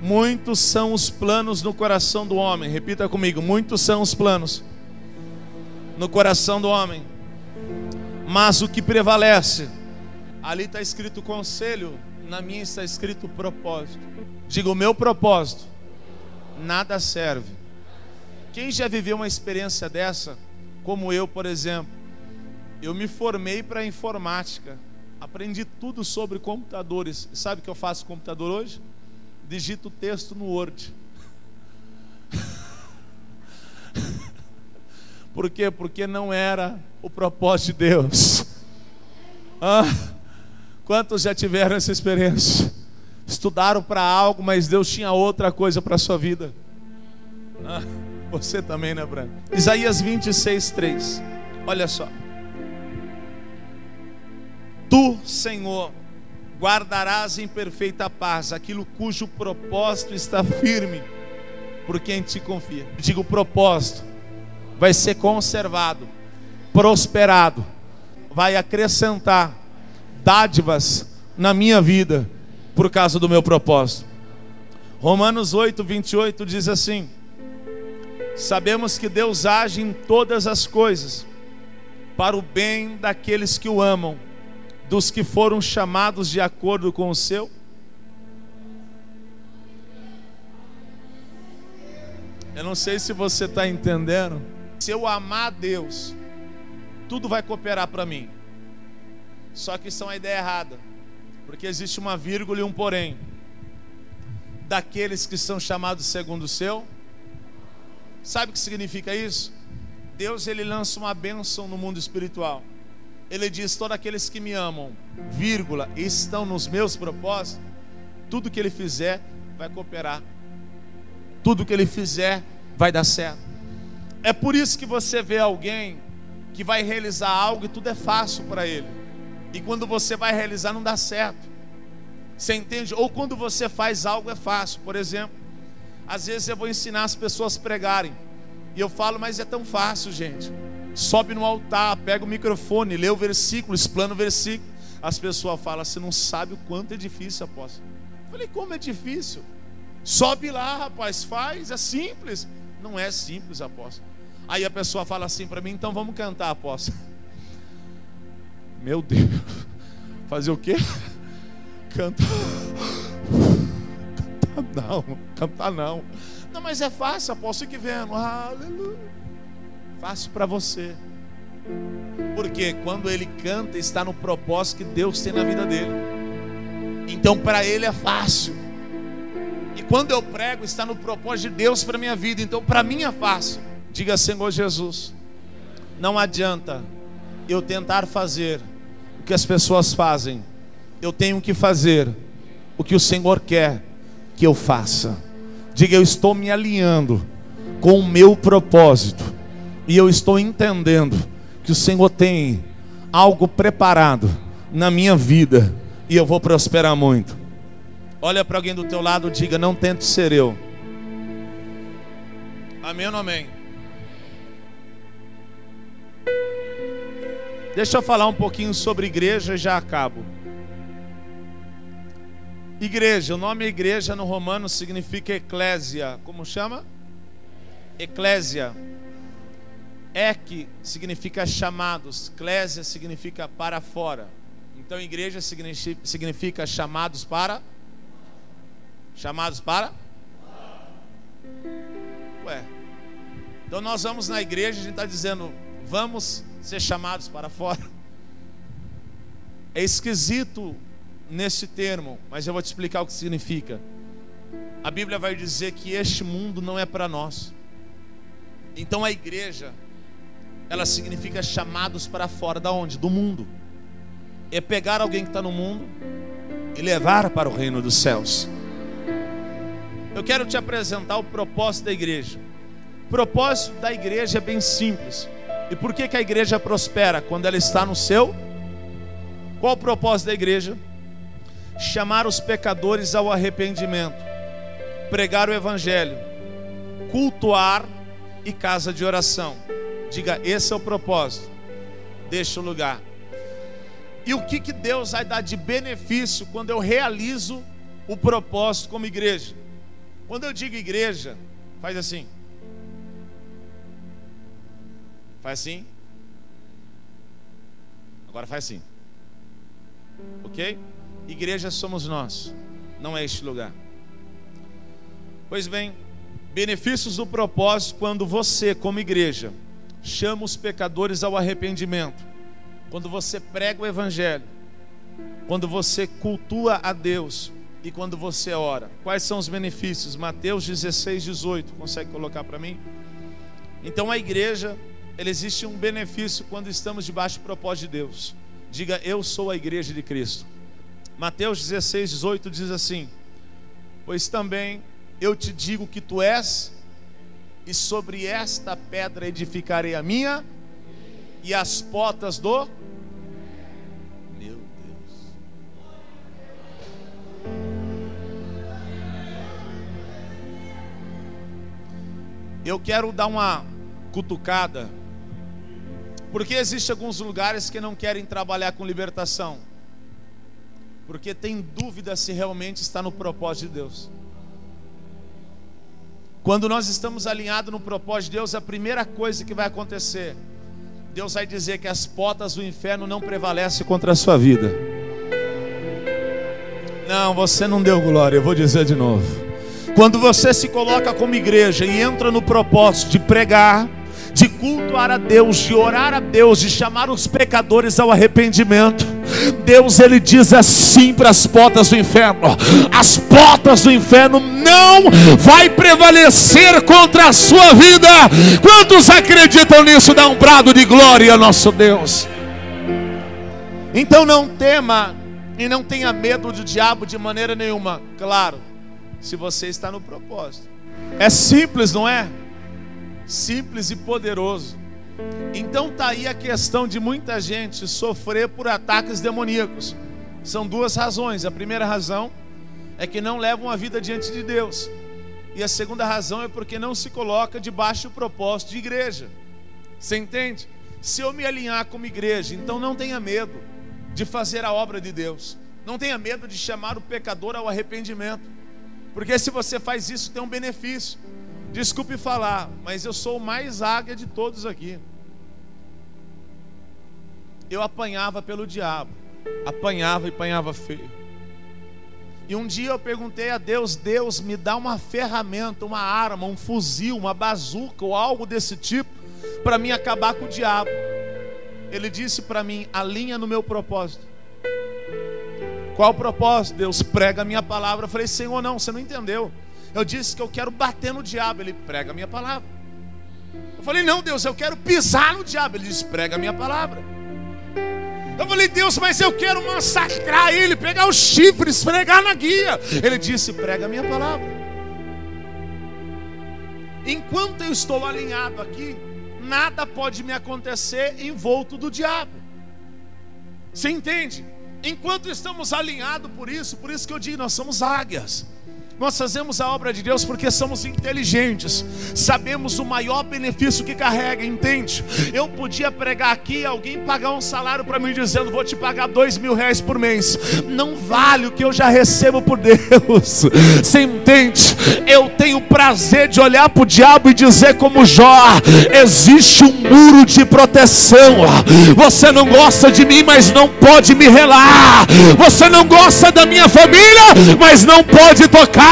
[SPEAKER 1] muitos são os planos no coração do homem. Repita comigo: muitos são os planos no coração do homem, mas o que prevalece. Ali está escrito conselho, na minha está escrito propósito. Diga: o meu propósito nada serve. Quem já viveu uma experiência dessa? Como eu, por exemplo. Eu me formei para informática, aprendi tudo sobre computadores. Sabe o que eu faço com computador hoje? Digito o texto no Word. Por quê? Porque não era o propósito de Deus. Quantos já tiveram essa experiência? Estudaram para algo, mas Deus tinha outra coisa para a sua vida. Você também, né, Branco? Isaías 26, 3. Olha só: tu, Senhor, guardarás em perfeita paz aquilo cujo propósito está firme, por quem te confia. Digo: o propósito vai ser conservado, prosperado, vai acrescentar dádivas na minha vida por causa do meu propósito. Romanos 8, 28 diz assim: sabemos que Deus age em todas as coisas para o bem daqueles que o amam, dos que foram chamados de acordo com o seu. Eu não sei se você está entendendo. Se eu amar a Deus, tudo vai cooperar para mim. Só que isso é uma ideia errada, porque existe uma vírgula e um porém. Daqueles que são chamados segundo o seu. Sabe o que significa isso? Deus, ele lança uma bênção no mundo espiritual. Ele diz: todos aqueles que me amam, vírgula, estão nos meus propósitos, tudo que ele fizer vai cooperar, tudo que ele fizer vai dar certo. É por isso que você vê alguém que vai realizar algo e tudo é fácil para ele, e quando você vai realizar não dá certo. Você entende? Ou quando você faz algo é fácil. Por exemplo, às vezes eu vou ensinar as pessoas a pregarem, e eu falo: mas é tão fácil, gente. Sobe no altar, pega o microfone, lê o versículo, explana o versículo. As pessoas falam: você não sabe o quanto é difícil, apóstolo. Eu falei: como é difícil? Sobe lá, rapaz, faz, é simples. Não é simples, apóstolo. Aí a pessoa fala assim para mim: então vamos cantar, apóstolo. Meu Deus, fazer o quê? Cantar não. Não, mas é fácil, apóstolo, que vendo. Aleluia. Fácil para você. Porque quando ele canta, está no propósito que Deus tem na vida dele. Então para ele é fácil. E quando eu prego, está no propósito de Deus para minha vida. Então para mim é fácil. Diga: Senhor Jesus, não adianta eu tentar fazer o que as pessoas fazem. Eu tenho que fazer o que o Senhor quer que eu faça. Diga: eu estou me alinhando com o meu propósito, e eu estou entendendo que o Senhor tem algo preparado na minha vida, e eu vou prosperar muito. Olha para alguém do teu lado e diga: não tente ser eu. Amém ou não amém? Deixa eu falar um pouquinho sobre igreja e já acabo. Igreja, o nome igreja no romano significa eclésia. Como chama? Eclésia. Ek significa chamados, eclésia significa para fora. Então igreja significa chamados para? Chamados para? Ué, então nós vamos na igreja, a gente está dizendo: vamos ser chamados para fora. É esquisito nesse termo, mas eu vou te explicar o que significa. A Bíblia vai dizer que este mundo não é para nós. Então a igreja, ela significa chamados para fora. Da onde? Do mundo. É pegar alguém que está no mundo e levar para o reino dos céus. Eu quero te apresentar o propósito da igreja. O propósito da igreja é bem simples. E por que a igreja prospera? Quando ela está no seu... Qual o propósito da igreja? Chamar os pecadores ao arrependimento, pregar o evangelho, cultuar e casa de oração. Diga: esse é o propósito. Deixa o lugar. E o que Deus vai dar de benefício quando eu realizo o propósito como igreja? Quando eu digo igreja, faz assim. Faz assim. Agora faz assim. Ok? Igreja somos nós, não é este lugar. Pois bem, benefícios do propósito quando você, como igreja, chama os pecadores ao arrependimento, quando você prega o evangelho, quando você cultua a Deus e quando você ora. Quais são os benefícios? Mateus 16:18, consegue colocar para mim? Então a igreja, ela existe um benefício quando estamos debaixo do propósito de Deus. Diga: eu sou a igreja de Cristo. Mateus 16:18 diz assim: pois também eu te digo que tu és, e sobre esta pedra edificarei a minha, e as portas do... Meu Deus. Eu quero dar uma cutucada, porque existem alguns lugares que não querem trabalhar com libertação, porque tem dúvida se realmente está no propósito de Deus. Quando nós estamos alinhados no propósito de Deus, a primeira coisa que vai acontecer, Deus vai dizer que as portas do inferno não prevalecem contra a sua vida. Não, você não deu glória, eu vou dizer de novo. Quando você se coloca como igreja e entra no propósito de pregar, de cultuar a Deus, de orar a Deus, de chamar os pecadores ao arrependimento, Deus, ele diz assim para as portas do inferno: as portas do inferno não vai prevalecer contra a sua vida. Quantos acreditam nisso? Dá um brado de glória ao nosso Deus. Então não tema e não tenha medo do diabo de maneira nenhuma. Claro, se você está no propósito. É simples, não é? Simples e poderoso. Então está aí a questão de muita gente sofrer por ataques demoníacos. São duas razões. A primeira razão é que não leva uma vida diante de Deus. E a segunda razão é porque não se coloca debaixo do propósito de igreja. Você entende? Se eu me alinhar como igreja, então não tenha medo de fazer a obra de Deus. Não tenha medo de chamar o pecador ao arrependimento. Porque se você faz isso, tem um benefício. Desculpe falar, mas eu sou o mais águia de todos aqui. Eu apanhava pelo diabo. Apanhava e apanhava feio. E um dia eu perguntei a Deus: Deus, me dá uma ferramenta, uma arma, um fuzil, uma bazuca ou algo desse tipo para mim acabar com o diabo. Ele disse para mim: alinha no meu propósito. Qual o propósito? Deus, prega a minha palavra. Eu falei: Senhor, não, você não entendeu. Eu disse que eu quero bater no diabo. Ele: prega a minha palavra. Eu falei: não, Deus, eu quero pisar no diabo. Ele disse: prega a minha palavra. Eu falei: Deus, mas eu quero massacrar ele, pegar os chifres, pregar na guia. Ele disse: prega a minha palavra. Enquanto eu estou alinhado aqui, nada pode me acontecer envolto do diabo. Você entende? Enquanto estamos alinhados por isso que eu digo, nós somos águias. Nós fazemos a obra de Deus porque somos inteligentes, sabemos o maior benefício que carrega, entende? Eu podia pregar aqui e alguém pagar um salário para mim dizendo: vou te pagar R$2.000 por mês. Não vale o que eu já recebo por Deus. Você entende? Eu tenho prazer de olhar para o diabo e dizer como Jó: existe um muro de proteção. Você não gosta de mim, mas não pode me relar. Você não gosta da minha família, mas não pode tocar.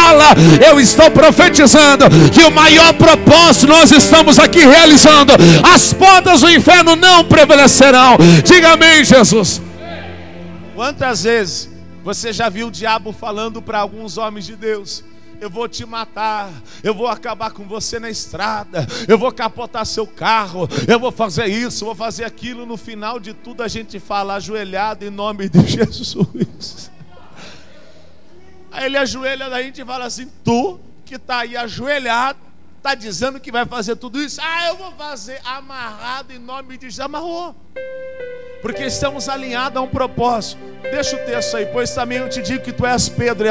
[SPEAKER 1] Eu estou profetizando que o maior propósito nós estamos aqui realizando. As portas do inferno não prevalecerão. Diga amém, Jesus. Quantas vezes você já viu o diabo falando para alguns homens de Deus: eu vou te matar, eu vou acabar com você na estrada, eu vou capotar seu carro, eu vou fazer isso, vou fazer aquilo. No final de tudo a gente fala: ajoelhado em nome de Jesus. Aí ele ajoelha da gente e fala assim: tu que está aí ajoelhado, está dizendo que vai fazer tudo isso? Ah, eu vou fazer. Amarrado em nome de Jesus. Amarrou. Porque estamos alinhados a um propósito. Deixa o texto aí: pois também eu te digo que tu és Pedro,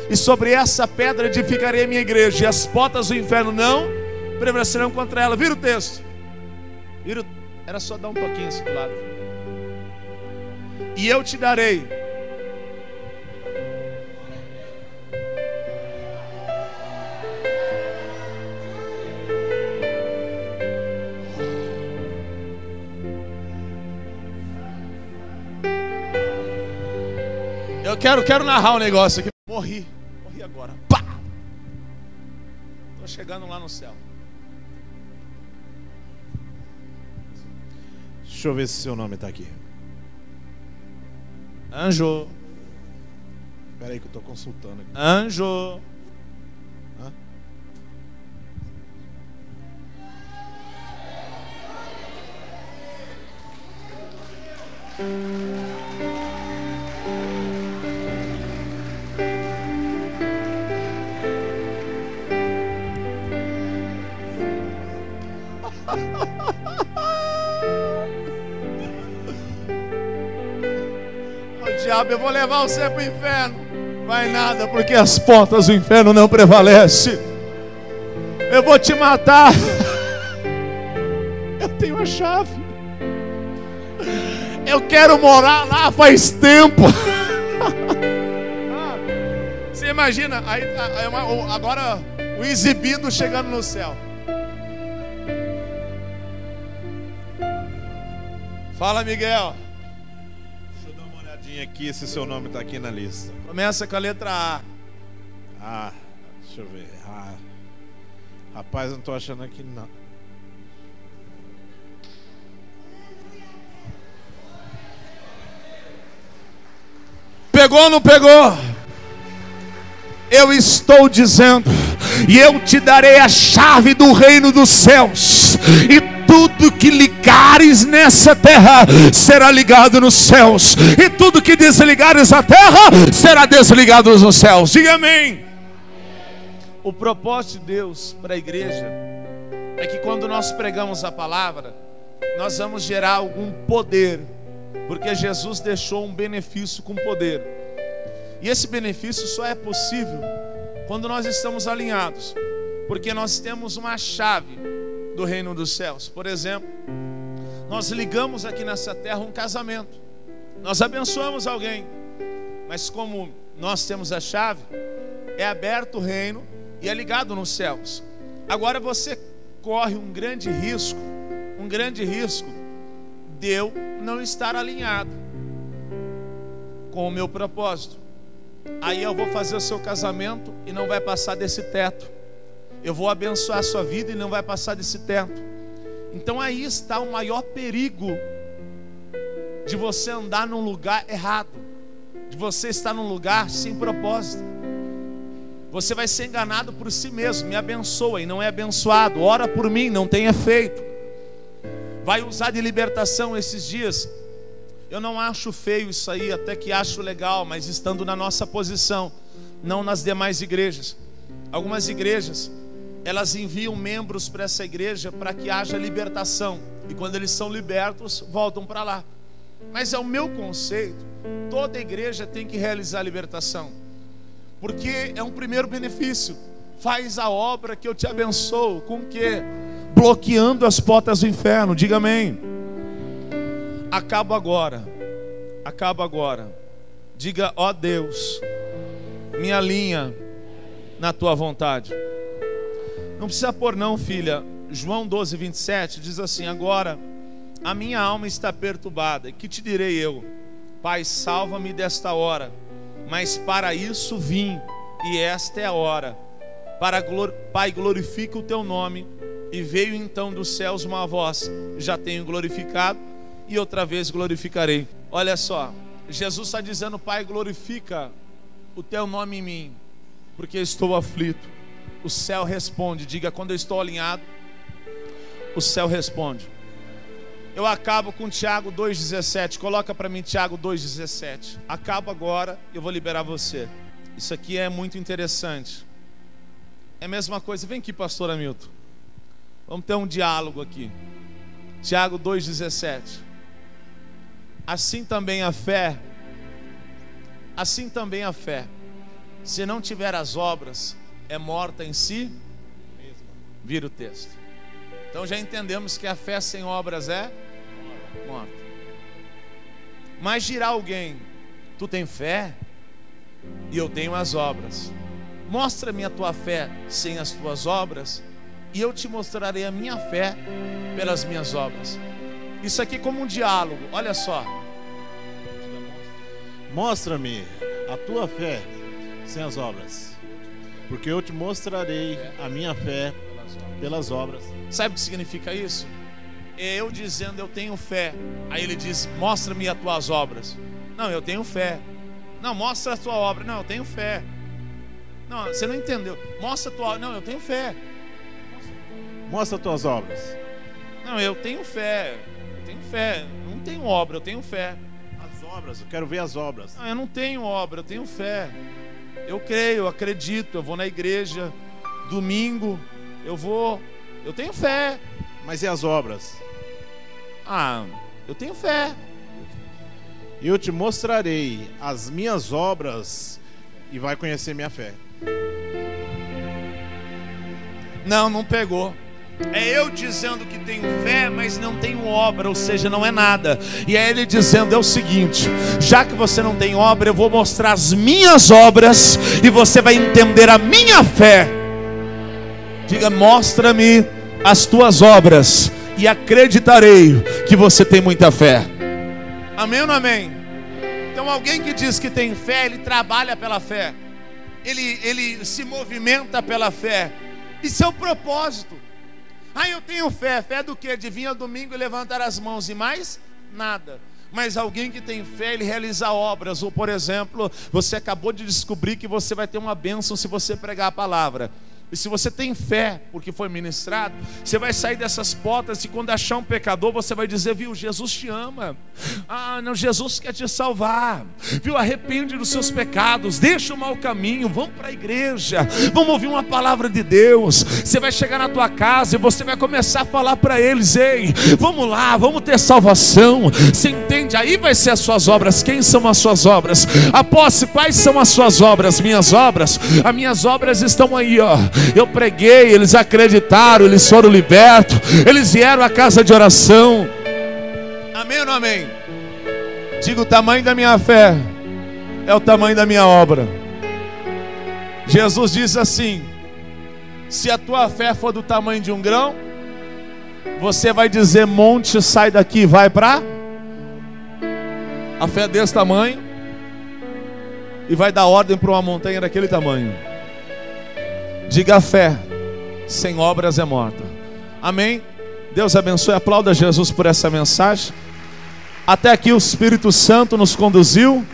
[SPEAKER 1] e sobre essa pedra edificarei a minha igreja, e as portas do inferno não prevalecerão contra ela. Vira o texto. Era só dar um toquinho assim do lado. E eu te darei. Eu quero narrar um negócio aqui. Morri agora. Pá! Estou chegando lá no céu.
[SPEAKER 2] Deixa eu ver se seu nome está aqui.
[SPEAKER 1] Anjo.
[SPEAKER 2] Espera aí que eu estou consultando aqui.
[SPEAKER 1] Anjo.
[SPEAKER 2] Hã?
[SPEAKER 1] O diabo: eu vou levar você para o inferno. Vai nada, porque as portas do inferno não prevalecem. Eu vou te matar. Eu tenho a chave. Eu quero morar lá faz tempo. Você imagina aí, agora o exibido chegando no céu. Fala, Miguel.
[SPEAKER 2] Deixa eu dar uma olhadinha aqui se seu nome está aqui na lista.
[SPEAKER 1] Começa com a letra A.
[SPEAKER 2] Ah, deixa eu ver. Ah, rapaz, não estou achando aqui não.
[SPEAKER 1] Pegou ou não pegou? Eu estou dizendo: e eu te darei a chave do reino dos céus, e tudo que ligares nessa terra será ligado nos céus, e tudo que desligares na terra será desligado nos céus. Diga amém. O propósito de Deus para a igreja é que quando nós pregamos a palavra, nós vamos gerar algum poder, porque Jesus deixou um benefício com poder, e esse benefício só é possível quando nós estamos alinhados, porque nós temos uma chave do reino dos céus. Por exemplo, nós ligamos aqui nessa terra um casamento, nós abençoamos alguém, mas como nós temos a chave, é aberto o reino e é ligado nos céus. Agora você corre um grande risco de eu não estar alinhado com o meu propósito. Aí eu vou fazer o seu casamento e não vai passar desse teto. Eu vou abençoar a sua vida e não vai passar desse teto. Então aí está o maior perigo de você andar num lugar errado, de você estar num lugar sem propósito. Você vai ser enganado por si mesmo. Me abençoa e não é abençoado. Ora por mim, não tem efeito. Vai usar de libertação esses dias. Eu não acho feio isso aí, até que acho legal, mas estando na nossa posição, não nas demais igrejas. Algumas igrejas, elas enviam membros para essa igreja para que haja libertação, e quando eles são libertos, voltam para lá. Mas é o meu conceito, toda igreja tem que realizar a libertação, porque é um primeiro benefício. Faz a obra que eu te abençoo. Com o quê? Bloqueando as portas do inferno. Diga amém. Acabo agora. Diga: ó Deus, me alinha na tua vontade. Não precisa pôr não, filha. João 12, 27 diz assim: agora a minha alma está perturbada. Que te direi eu? Pai, salva-me desta hora. Mas para isso vim, e esta é a hora. Pai, glorifica o teu nome. E veio então dos céus uma voz: já tenho glorificado, e outra vez glorificarei. Olha só, Jesus está dizendo: Pai, glorifica o teu nome em mim, porque estou aflito. O céu responde. Diga: quando eu estou alinhado, o céu responde. Eu acabo com Tiago 2,17. Coloca para mim Tiago 2,17. Acabo agora, eu vou liberar você. Isso aqui é muito interessante. É a mesma coisa. Vem aqui, pastor Hamilton. Vamos ter um diálogo aqui. Tiago 2,17. Assim também a fé, se não tiver as obras, é morta em si mesma. Vira o texto. Então já entendemos que a fé sem obras é morta. Mas dirá alguém: tu tem fé e eu tenho as obras. Mostra-me a tua fé sem as tuas obras, e eu te mostrarei a minha fé pelas minhas obras. Isso aqui como um diálogo. Olha só.
[SPEAKER 2] Mostra-me a tua fé sem as obras, porque eu te mostrarei a minha fé pelas obras.
[SPEAKER 1] Sabe o que significa isso? É eu dizendo: eu tenho fé. Aí ele diz: mostra-me as tuas obras. Não, eu tenho fé. Não, mostra a tua obra. Não, eu tenho fé. Não, você não entendeu. Mostra a tua obra. Não, eu tenho fé.
[SPEAKER 2] Mostra as tuas obras.
[SPEAKER 1] Não, eu tenho fé. Eu tenho fé. Não tenho obra, eu tenho fé.
[SPEAKER 2] As obras, eu quero ver as obras.
[SPEAKER 1] Não, eu não tenho obra, eu tenho fé. Eu creio, eu acredito, eu vou na igreja domingo, eu tenho fé.
[SPEAKER 2] Mas e as obras?
[SPEAKER 1] Ah, eu tenho fé.
[SPEAKER 2] Eu te mostrarei as minhas obras e vai conhecer minha fé.
[SPEAKER 1] Não pegou. É eu dizendo que tenho fé, mas não tenho obra, ou seja, não é nada. E é ele dizendo: é o seguinte, já que você não tem obra, eu vou mostrar as minhas obras e você vai entender a minha fé. Diga: mostra-me as tuas obras e acreditarei que você tem muita fé. Amém ou não amém? Então alguém que diz que tem fé, ele trabalha pela fé, ele se movimenta pela fé. Isso é o propósito. Ah, eu tenho fé. Fé do quê? De vir ao domingo e levantar as mãos e mais nada. Mas alguém que tem fé, ele realiza obras. Ou por exemplo, você acabou de descobrir que você vai ter uma bênção se você pregar a palavra. E se você tem fé, porque foi ministrado, você vai sair dessas portas e quando achar um pecador, você vai dizer, viu, Jesus te ama. Ah, não, Jesus quer te salvar. Viu, arrepende dos seus pecados, deixa o mau caminho, vamos para a igreja, vamos ouvir uma palavra de Deus. Você vai chegar na tua casa e você vai começar a falar para eles, ei, vamos lá, vamos ter salvação. Você entende? Aí vai ser as suas obras. Quem são as suas obras? Apóstolo, quais são as suas obras? Minhas obras? As minhas obras estão aí, ó. Eu preguei, eles acreditaram, eles foram libertos, eles vieram à casa de oração. Amém ou não amém? Diga, o tamanho da minha fé é o tamanho da minha obra. Jesus diz assim: se a tua fé for do tamanho de um grão, você vai dizer, monte, sai daqui, vai para... A fé é desse tamanho e vai dar ordem para uma montanha daquele tamanho. Diga, a fé sem obras é morta. Amém? Deus abençoe, aplauda Jesus por essa mensagem. Até aqui o Espírito Santo nos conduziu.